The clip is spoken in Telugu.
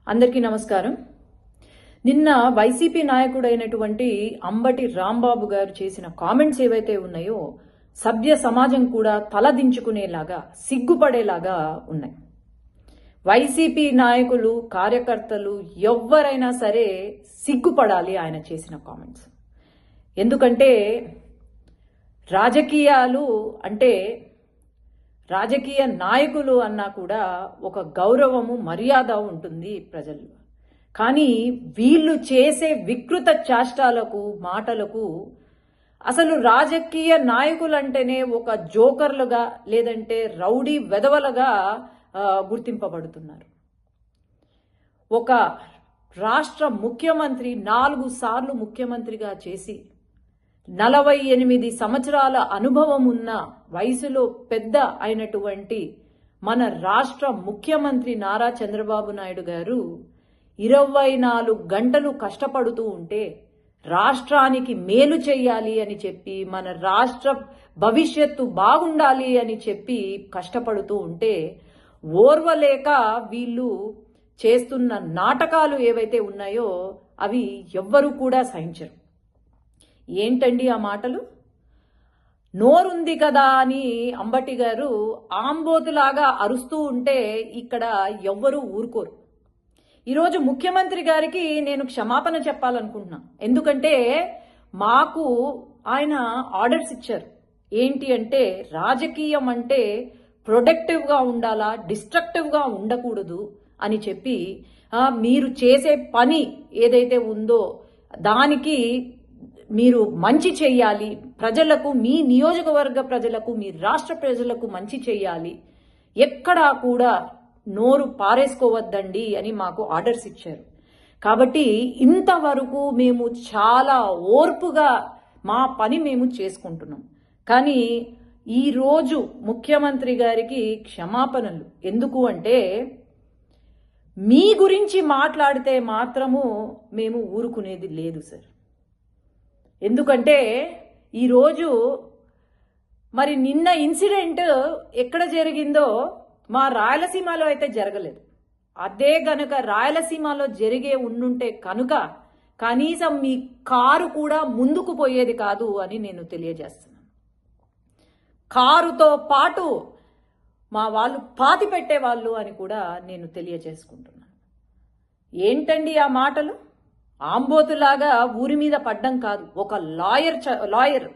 అందరికీ నమస్కారం. నిన్న వైసీపీ నాయకుడైనటువంటి అంబటి రాంబాబు గారు చేసిన కామెంట్స్ ఏవైతే ఉన్నాయో సభ్య సమాజం కూడా తలదించుకునేలాగా సిగ్గుపడేలాగా ఉన్నాయి. వైసీపీ నాయకులు కార్యకర్తలు ఎవ్వరైనా సరే సిగ్గుపడాలి ఆయన చేసిన కామెంట్స్. ఎందుకంటే రాజకీయాలు అంటే రాజకీయ నాయకులు అన్నా కూడా ఒక గౌరవము మర్యాద ఉంటుంది ప్రజలు. కానీ వీళ్ళు చేసే వికృత చేష్టాలకు మాటలకు అసలు రాజకీయ నాయకులంటేనే ఒక జోకర్లుగా లేదంటే రౌడీ వెధవలుగా గుర్తింపబడుతున్నారు. ఒక రాష్ట్ర ముఖ్యమంత్రి 4 సార్లు ముఖ్యమంత్రిగా చేసి 48 సంవత్సరాల అనుభవం ఉన్న వయసులో పెద్ద అయినటువంటి మన రాష్ట్ర ముఖ్యమంత్రి నారా చంద్రబాబు నాయుడు గారు 24 గంటలు కష్టపడుతూ ఉంటే రాష్ట్రానికి మేలు చేయాలి అని చెప్పి మన రాష్ట్ర భవిష్యత్తు బాగుండాలి అని చెప్పి కష్టపడుతూ ఉంటే ఓర్వలేక వీళ్ళు చేస్తున్న నాటకాలు ఏవైతే ఉన్నాయో అవి ఎవ్వరూ కూడా సహించరు. ఏంటండి ఆ మాటలు? నోరుంది కదా అని అంబటి గారు ఆంబోతులాగా అరుస్తూ ఉంటే ఇక్కడ ఎవ్వరూ ఊరుకోరు. ఈరోజు ముఖ్యమంత్రి గారికి నేను క్షమాపణ చెప్పాలనుకుంటున్నా. ఎందుకంటే మాకు ఆయన ఆర్డర్స్ ఇచ్చారు. ఏంటి అంటే రాజకీయం అంటే ప్రొడక్టివ్గా ఉండాలా, డిస్ట్రక్టివ్గా ఉండకూడదు అని చెప్పి మీరు చేసే పని ఏదైతే ఉందో దానికి మీరు మంచి చెయ్యాలి, ప్రజలకు మీ నియోజకవర్గ ప్రజలకు మీ రాష్ట్ర ప్రజలకు మంచి చెయ్యాలి, ఎక్కడా కూడా నోరు పారేసుకోవద్దండి అని మాకు ఆర్డర్స్ ఇచ్చారు. కాబట్టి ఇంతవరకు మేము చాలా ఓర్పుగా మా పని మేము చేసుకుంటున్నాం. కానీ ఈరోజు ముఖ్యమంత్రి గారికి క్షమాపణలు ఎందుకు అంటే మీ గురించి మాట్లాడితే మాత్రము మేము ఊరుకునేది లేదు సార్. ఎందుకంటే ఈరోజు మరి నిన్న ఇన్సిడెంట్ ఎక్కడ జరిగిందో మా రాయలసీమలో అయితే జరగలేదు. అదే గనుక రాయలసీమలో జరిగే ఉండుంటే కనుక కనీసం మీ కారు కూడా ముందుకు పోయేది కాదు అని నేను తెలియజేస్తున్నాను. కారుతో పాటు మా వాళ్ళు పాతి పెట్టేవాళ్ళు అని కూడా నేను తెలియజేసుకుంటున్నాను. ఏంటండి ఆ మాటలు? ఆంబోతులాగా ఊరి మీద పడ్డం కాదు. ఒక లాయర్